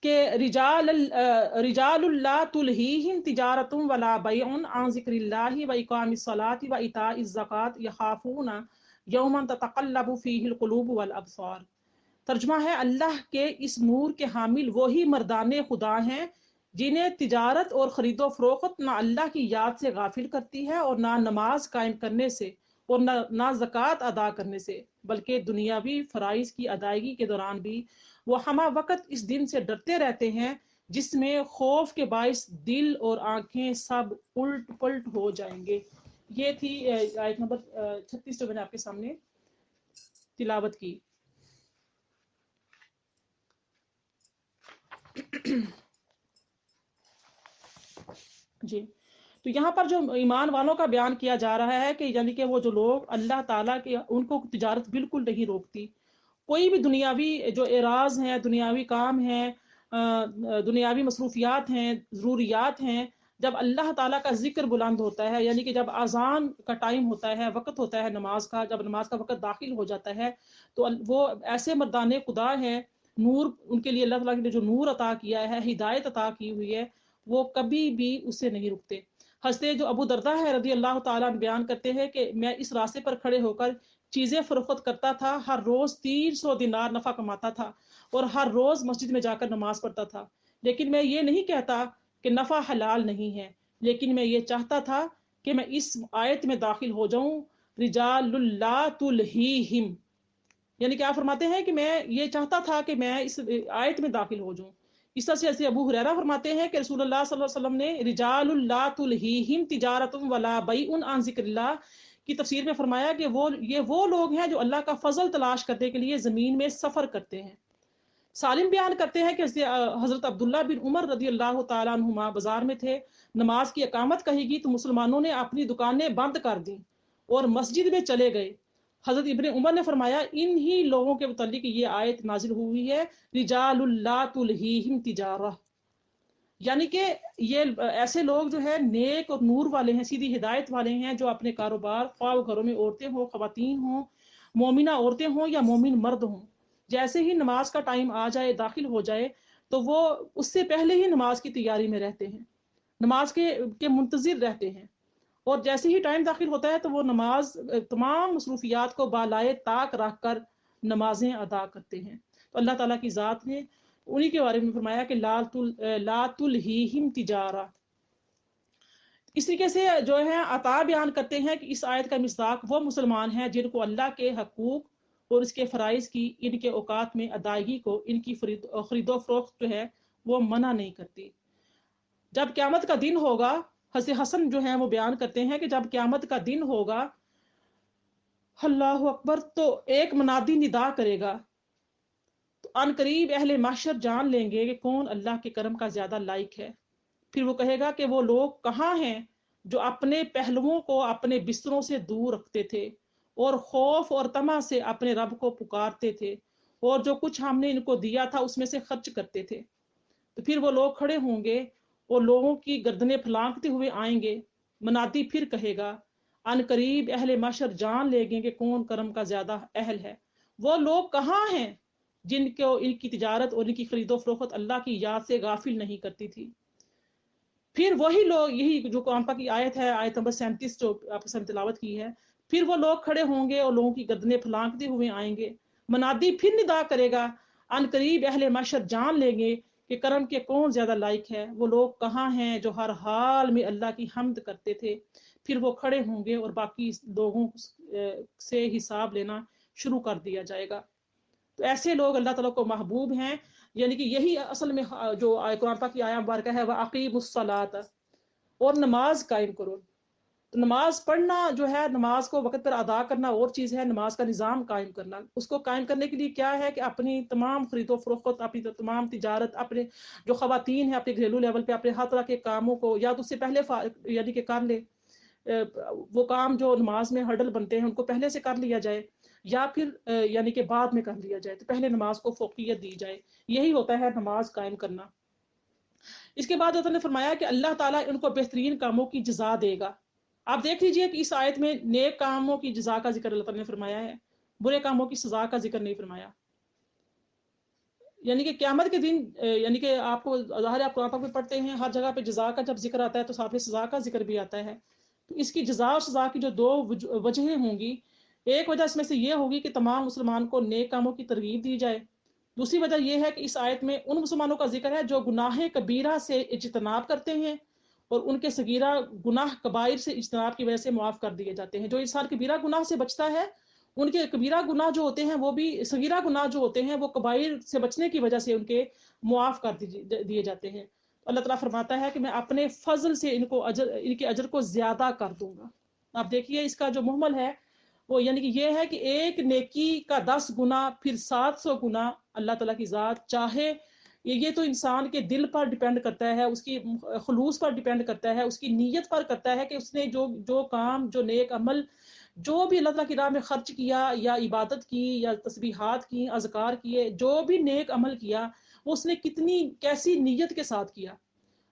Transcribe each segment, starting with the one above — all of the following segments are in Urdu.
کہ رجال لا تلہیہم تجارتم ولا بیع عن ذکر اللہ و اقام الصلاۃ و ایتاء الزکاۃ یخافون یوما تتقلب فیہ القلوب والابصار۔ ترجمہ ہے، اللہ کے اس نور کے حامل وہی مردان خدا ہیں جنہیں تجارت اور خرید و فروخت نہ اللہ کی یاد سے غافل کرتی ہے اور نہ نماز قائم کرنے سے اور نہ زکوٰۃ ادا کرنے سے، بلکہ دنیاوی فرائض کی ادائیگی کے دوران بھی وہ ہمہ وقت اس دن سے ڈرتے رہتے ہیں جس میں خوف کے باعث دل اور آنکھیں سب الٹ پلٹ ہو جائیں گے۔ یہ تھی آیت نمبر 36 جو میں نے آپ کے سامنے تلاوت کی۔ جی، تو یہاں پر جو ایمان والوں کا بیان کیا جا رہا ہے کہ یعنی کہ وہ جو لوگ اللہ تعالیٰ کے، ان کو تجارت بالکل نہیں روکتی، کوئی بھی دنیاوی جو اعراض ہیں، دنیاوی کام ہیں، دنیاوی مصروفیات ہیں، ضروریات ہیں، جب اللہ تعالیٰ کا ذکر بلند ہوتا ہے، یعنی کہ جب اذان کا ٹائم ہوتا ہے، وقت ہوتا ہے نماز کا، جب نماز کا وقت داخل ہو جاتا ہے، تو وہ ایسے مردان خدا ہیں، نور ان کے لیے اللہ تعالیٰ نے جو نور عطا کیا ہے، ہدایت عطا کی ہوئی ہے، وہ کبھی بھی اس سے نہیں رکتے۔ حضرت جو ابو درداء ہے رضی اللہ تعالیٰ بیان کرتے ہیں کہ میں اس راستے پر کھڑے ہو کر چیزیں فروخت کرتا تھا، ہر روز 300 دینار نفع کماتا تھا اور ہر روز مسجد میں جا کر نماز پڑھتا تھا، لیکن میں یہ نہیں کہتا کہ نفع حلال نہیں ہے، لیکن میں یہ چاہتا تھا کہ میں اس آیت میں داخل ہو جاؤں، رجال لا تلہیہم، یعنی کہ آپ فرماتے ہیں کہ میں یہ چاہتا تھا کہ میں اس آیت میں داخل ہو جاؤں۔ اس طرح سے ابو ہریرہ فرماتے ہیں کہ رسول اللہ صلی اللہ علیہ وسلم نے رجال لا تلہیہم تجارت ولا بیع عن ذکر اللہ کی تفسیر میں فرمایا کہ یہ وہ لوگ ہیں جو اللہ کا فضل تلاش کرنے کے لیے زمین میں سفر کرتے ہیں۔ سالم بیان کرتے ہیں کہ حضرت عبداللہ بن عمر رضی اللہ تعالیٰ عنہما بازار میں تھے، نماز کی اقامت کہی گی تو مسلمانوں نے اپنی دکانیں بند کر دیں اور مسجد میں چلے گئے۔ حضرت ابن عمر نے فرمایا انہی لوگوں کے متعلق یہ آیت نازل ہوئی ہے، رجال لا تلہیہم تجارہ، یعنی کہ یہ ایسے لوگ جو ہے نیک اور نور والے ہیں، سیدھی ہدایت والے ہیں، جو اپنے کاروبار، خواہ گھروں میں عورتیں ہوں، خواتین ہوں، مومنہ عورتیں ہوں یا مومن مرد ہوں، جیسے ہی نماز کا ٹائم آ جائے، داخل ہو جائے، تو وہ اس سے پہلے ہی نماز کی تیاری میں رہتے ہیں، نماز کے منتظر رہتے ہیں، اور جیسے ہی ٹائم داخل ہوتا ہے تو وہ نماز، تمام مصروفیات کو بالائے طاق رکھ کر نمازیں ادا کرتے ہیں۔ تو اللہ تعالیٰ کی ذات نے انہی کے بارے میں فرمایا کہ لا تلہیہم تجارہ۔ اس طریقے سے جو ہے عطا بیان کرتے ہیں کہ اس آیت کا مصداق وہ مسلمان ہیں جن کو اللہ کے حقوق اور اس کے فرائض کی ان کے اوقات میں ادائیگی کو ان کی خرید و فروخت جو ہے وہ منع نہیں کرتی۔ جب قیامت کا دن ہوگا، حضرت حسن جو ہے وہ بیان کرتے ہیں کہ جب قیامت کا دن ہوگا، اللہ اکبر، تو ایک منادی ندا کرے گا، تو ان قریب اہل محشر جان لیں گے کہ کون اللہ کے کرم کا زیادہ لائق ہے۔ پھر وہ کہے گا کہ وہ لوگ کہاں ہیں جو اپنے پہلوؤں کو اپنے بستروں سے دور رکھتے تھے اور خوف اور طمع سے اپنے رب کو پکارتے تھے اور جو کچھ ہم نے ان کو دیا تھا اس میں سے خرچ کرتے تھے۔ تو پھر وہ لوگ کھڑے ہوں گے اور لوگوں کی گردنیں پھلانکتے ہوئے آئیں گے، منادی پھر کہے گا، ان قریب اہل محشر جان لیں گے کہ کون کرم کا زیادہ اہل ہے۔ وہ لوگ کہاں ہیں جن کو ان کی تجارت اور ان کی خرید و فروخت اللہ کی یاد سے غافل نہیں کرتی تھی۔ پھر وہی لوگ، یہی جو قرآن پاک کی آیت ہے، آیت نمبر 37 جو آپ نے تلاوت کی ہے، پھر وہ لوگ کھڑے ہوں گے اور لوگوں کی گردنیں پھلانکتے ہوئے آئیں گے، منادی پھر ندا کرے گا، ان قریب اہل محشر جان لیں گے کہ کرم کے کون زیادہ لائق ہے۔ وہ لوگ کہاں ہیں جو ہر حال میں اللہ کی حمد کرتے تھے۔ پھر وہ کھڑے ہوں گے اور باقی لوگوں سے حساب لینا شروع کر دیا جائے گا۔ تو ایسے لوگ اللہ تعالیٰ کو محبوب ہیں، یعنی کہ یہی اصل میں جو قرآن پاک کی آیت مبارکہ ہے، وَأَقِیمُوا الصَّلَاةَ، اور نماز قائم کرو۔ تو نماز پڑھنا جو ہے، نماز کو وقت پر ادا کرنا اور چیز ہے، نماز کا نظام قائم کرنا۔ اس کو قائم کرنے کے لیے کیا ہے کہ اپنی تمام خرید و فروخت، اپنی تمام تجارت، اپنے جو خواتین ہیں اپنے گھریلو لیول پہ اپنے ہر طرح کے کاموں کو یا تو اس سے پہلے یعنی کہ کر لے، وہ کام جو نماز میں ہرڈل بنتے ہیں ان کو پہلے سے کر لیا جائے، یا پھر یعنی کہ بعد میں کر لیا جائے، تو پہلے نماز کو فوقیت دی جائے، یہی ہوتا ہے نماز قائم کرنا۔ اس کے بعد اللہ نے فرمایا کہ اللہ تعالیٰ ان کو بہترین کاموں کی جزا دے گا۔ آپ دیکھ لیجئے کہ اس آیت میں نیک کاموں کی جزا کا ذکر اللہ تعالیٰ نے فرمایا ہے، برے کاموں کی سزا کا ذکر نہیں فرمایا۔ یعنی کہ قیامت کے دن یعنی کہ آپ کو ظاہر آپ قرآن پاک میں پڑھتے ہیں ہر جگہ پہ جزا کا جب ذکر آتا ہے تو ساتھ میں سزا کا ذکر بھی آتا ہے. تو اس کی جزا اور سزا کی جو دو وجہیں ہوں گی، ایک وجہ اس میں سے یہ ہوگی کہ تمام مسلمان کو نیک کاموں کی ترغیب دی جائے. دوسری وجہ یہ ہے کہ اس آیت میں ان مسلمانوں کا ذکر ہے جو گناہ کبیرہ سے اجتناب کرتے ہیں اور ان کے صغیرہ گناہ کبائر سے اجتناب کی وجہ سے معاف کر دیے جاتے ہیں. جو انسان کبیرہ گناہ سے بچتا ہے، ان کے کبیرہ گناہ جو ہوتے ہیں وہ بھی صغیرہ گناہ جو ہوتے ہیں وہ کبائر سے بچنے کی وجہ سے ان کے معاف کر دیے جاتے ہیں. اللہ تعالیٰ فرماتا ہے کہ میں اپنے فضل سے ان کے اجر کو زیادہ کر دوں گا. آپ دیکھیے اس کا جو محمل ہے وہ یعنی کہ یہ ہے کہ ایک نیکی کا 10 گنا پھر 700 گنا اللہ تعالیٰ کی ذات چاہے. یہ تو انسان کے دل پر ڈیپینڈ کرتا ہے، اس کی خلوص پر ڈیپینڈ کرتا ہے، اس کی نیت پر کرتا ہے کہ اس نے جو کام، جو نیک عمل، جو بھی اللہ تعالیٰ کی راہ میں خرچ کیا یا عبادت کی یا تسبیحات کی، اذکار کیے، جو بھی نیک عمل کیا وہ اس نے کیسی نیت کے ساتھ کیا.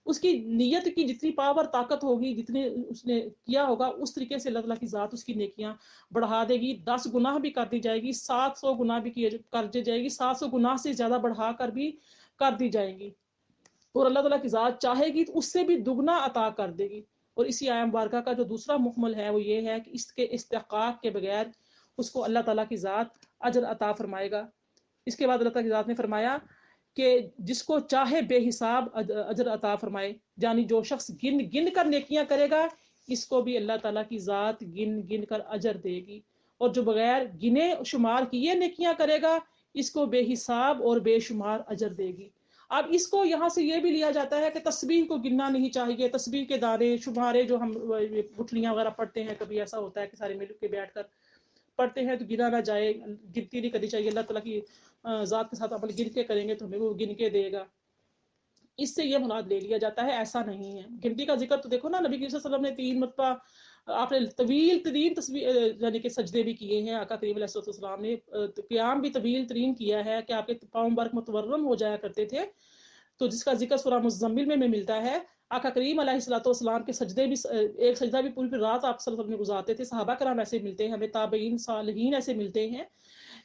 اس کی نیت کی جتنی پاور طاقت ہوگی، جتنے اس نے کیا ہوگا، اس طریقے سے اللہ تعالیٰ کی ذات اس کی نیکیاں بڑھا دے گی. 10 گناہ بھی کر دی جائے گی، 700 گناہ بھی کر دی جائے گی، 700 گناہ سے زیادہ بڑھا کر بھی کر دی جائیں گی. اور اللہ تعالیٰ کی ذات چاہے گی تو اس سے بھی دگنا عطا کر دے گی. اور اسی آیت مبارکہ کا جو دوسرا محمل ہے وہ یہ ہے کہ اس کے استحقاق کے بغیر اس کو اللہ تعالیٰ کی ذات اجر عطا فرمائے گا. اس کے بعد اللہ تعالیٰ کی ذات نے فرمایا کہ جس کو چاہے بے حساب اجر عطا فرمائے. یعنی جو شخص گن گن کر نیکیاں کرے گا اس کو بھی اللہ تعالیٰ کی ذات گن گن کر اجر دے گی، اور جو بغیر گنے شمار کیے نیکیاں کرے گا اس کو بے حساب اور بے شمار اجر دے گی. اب اس کو یہاں سے یہ بھی لیا جاتا ہے کہ تسبیح کو گننا نہیں چاہیے، تسبیح کے دانے شمارے جو ہم گٹھلیاں وغیرہ پڑھتے ہیں، کبھی ایسا ہوتا ہے کہ سارے مل کے بیٹھ کر پڑھتے ہیں تو گنا نہ جائے، گنتی نہیں کرنی چاہیے. اللہ تعالیٰ کی ذات کے ساتھ عمل گن کے کریں گے تو ہمیں وہ گن کے دے گا. اس سے یہ مراد لے لیا جاتا ہے، ایسا نہیں ہے. گنتی کا ذکر تو دیکھو نا، نبی صلی اللہ علیہ وسلم نے 3 مرتبہ آپ نے طویل ترین یعنی کہ سجدے بھی کیے ہیں. آقا کریم علیہ السلام نے قیام بھی طویل ترین کیا ہے کہ آپ کے پاؤں مبارک متورم ہو جایا کرتے تھے. تو جس کا ذکر سورہ مزمل میں ملتا ہے. آقا کریم علیہ السلام کے سجدے بھی، ایک سجدہ بھی پوری رات آپ صلی اللہ علیہ وسلم گزارتے تھے. صحابہ کرام ایسے ملتے ہیں ہمیں، تابعین صالحین ایسے ملتے ہیں.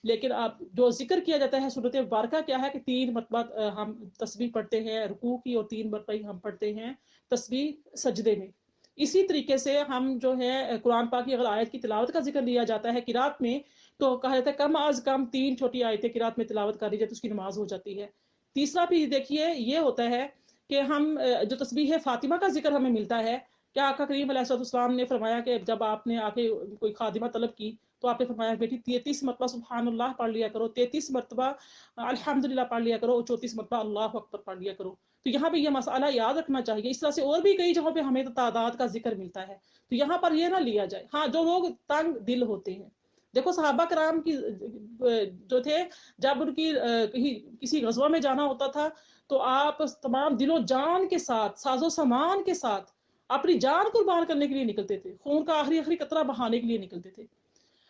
لیکن آپ جو ذکر کیا جاتا ہے سورۃ مبارکہ کیا ہے کہ 3 مرتبہ ہم تسبیح پڑھتے ہیں رکوع کی، اور 3 مرتبہ ہم پڑھتے ہیں تسبیح سجدے میں. اسی طریقے سے ہم جو ہے قرآن پاک کی اگر آیت کی تلاوت کا ذکر لیا جاتا ہے قرات میں تو کہا جاتا ہے کم از کم 3 چھوٹی آیتیں قرات میں تلاوت کر دی جائے تو اس کی نماز ہو جاتی ہے. تیسرا بھی دیکھیے یہ ہوتا ہے کہ ہم جو تسبیح فاطمہ کا ذکر ہمیں ملتا ہے، کیا آقا کریم علیہ السلام نے فرمایا کہ جب آپ نے آ کے کوئی خادمہ طلب کی تو آپ نے فرمایا بیٹی 33 مرتبہ سبحان اللہ پڑھ لیا کرو، 33 مرتبہ الحمدللہ پڑھ لیا کرو، اور 34 مرتبہ اللہ اکبر پڑھ لیا کرو. تو یہاں پہ یہ مسئلہ یاد رکھنا چاہیے. اس طرح سے اور بھی کئی جگہوں پہ ہمیں تعداد کا ذکر ملتا ہے. تو یہاں پر یہ نہ لیا جائے. ہاں جو لوگ تنگ دل ہوتے ہیں، دیکھو صحابہ کرام کی جو تھے جب ان کی کسی غزوہ میں جانا ہوتا تھا تو آپ تمام دل و جان کے ساتھ، ساز و سامان کے ساتھ اپنی جان قربان کرنے کے لیے نکلتے تھے، خون کا آخری قطرہ بہانے کے لیے نکلتے تھے.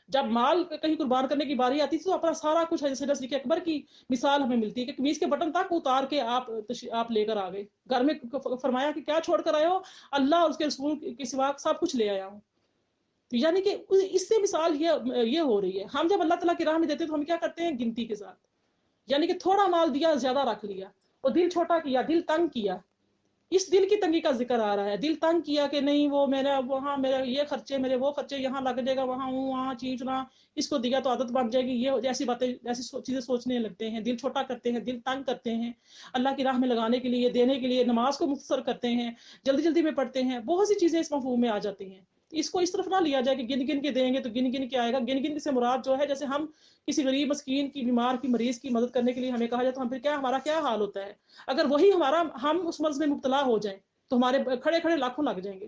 جب مال کہیں قربان کرنے کی باری آتی تھی تو اپنا سارا کچھ، جیسے صدیق اکبر کی مثال ہمیں ملتی ہے کہ قمیض کے بٹن تک اتار کے آپ لے کر آ گئے گھر میں. فرمایا کہ کیا چھوڑ کر آئے ہو؟ اللہ اور اس کے رسول کے سوا سب کچھ لے آیا ہوں. تو یعنی کہ اس سے مثال یہ ہو رہی ہے. ہم جب اللہ تعالیٰ کی راہ میں دیتے تو ہم کیا کرتے ہیں؟ گنتی کے ساتھ، یعنی کہ تھوڑا مال دیا زیادہ رکھ لیا اور دل چھوٹا کیا، دل تنگ کیا. اس دل کی تنگی کا ذکر آ رہا ہے. دل تنگ کیا کہ نہیں وہ میرا وہاں، میرا یہ خرچے، میرے وہ خرچے، یہاں لگ جائے گا، وہاں چیزنا، اس کو دیا تو عادت بن جائے گی. یہ جیسی باتیں، ایسی چیزیں سوچنے لگتے ہیں، دل چھوٹا کرتے ہیں، دل تنگ کرتے ہیں. اللہ کی راہ میں لگانے کے لیے، دینے کے لیے نماز کو مختصر کرتے ہیں، جلدی جلدی میں پڑھتے ہیں. بہت سی چیزیں اس مفہوم میں آ جاتی ہیں. اس کو اس طرف نہ لیا جائے کہ گن گن کے دیں گے تو گن گن کے آئے گا. گن گن سے مراد جو ہے جیسے ہم کسی غریب مسکین کی، بیمار کی، مریض کی مدد کرنے کے لیے ہمیں کہا جائے تو ہم پھر ہمارا کیا حال ہوتا ہے؟ اگر وہی ہم اس مرض میں مبتلا ہو جائیں تو ہمارے کھڑے کھڑے لاکھوں لگ جائیں گے.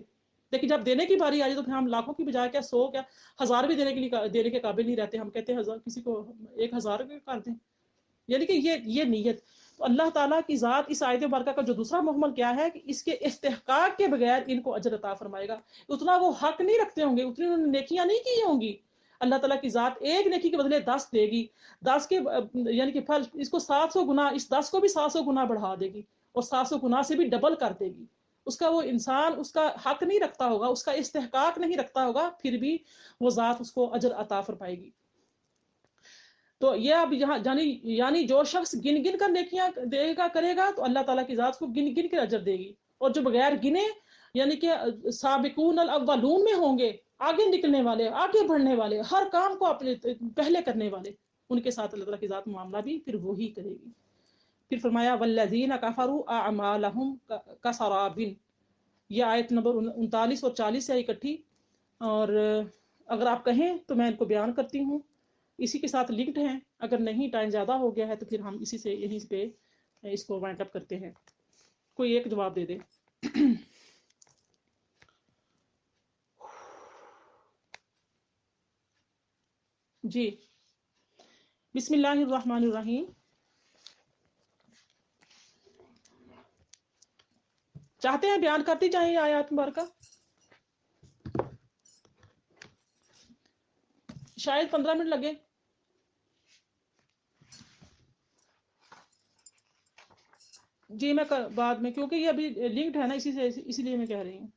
لیکن جب دینے کی باری آ جائے تو پھر ہم لاکھوں کی بجائے کیا 100 کیا 1000 بھی دینے کے قابل نہیں رہتے. ہم کہتے ہیں کسی کو 1000 کر دیں. یعنی کہ یہ نیت. تو اللہ تعالیٰ کی ذات اس آیت مبارکہ کا جو دوسرا محمل کیا ہے کہ اس کے استحقاق کے بغیر ان کو اجر عطا فرمائے گا. اتنا وہ حق نہیں رکھتے ہوں گے، اتنی انہوں نے نیکیاں نہیں کی ہوں گی. اللہ تعالیٰ کی ذات ایک نیکی کے بدلے 10 دے گی. 10 کے یعنی کہ پھل اس کو 700 گنا، اس 10 کو بھی 700 گنا بڑھا دے گی اور 700 گنا سے بھی ڈبل کر دے گی. اس کا وہ انسان اس کا حق نہیں رکھتا ہوگا، اس کا استحقاق نہیں رکھتا ہوگا، پھر بھی وہ ذات اس کو اجر عطا فرمائے گی. تو یہ اب یہاں یعنی جو شخص گن گن کر نیکیاں دے گا کرے گا تو اللہ تعالیٰ کی ذات کو گن گن کے اجر دے گی، اور جو بغیر گنے یعنی کہ سابقون الاولون میں ہوں گے، آگے نکلنے والے، آگے بڑھنے والے، ہر کام کو اپنے پہلے کرنے والے، ان کے ساتھ اللہ تعالیٰ کی ذات معاملہ بھی پھر وہی کرے گی۔ پھر فرمایا والذین کفروا اعمالہم کسراب، یہ آیت نمبر 39 اور 40 سے اکٹھی، اور اگر آپ کہیں تو میں ان کو بیان کرتی ہوں، اسی کے ساتھ لنکڈ ہیں، اگر نہیں ٹائم زیادہ ہو گیا ہے تو پھر ہم اسی سے یہیں پہ اس کو وائنڈ اپ کرتے ہیں، کوئی ایک جواب دے دے۔ جی بسم اللہ الرحمن الرحیم۔ چاہتے ہیں بیان کرتی چاہیے آیات مبارکہ؟ شاید 15 منٹ لگے۔ جی میں بعد میں، کیونکہ یہ ابھی لنکڈ ہے نا، اسی لیے میں کہہ رہی ہوں۔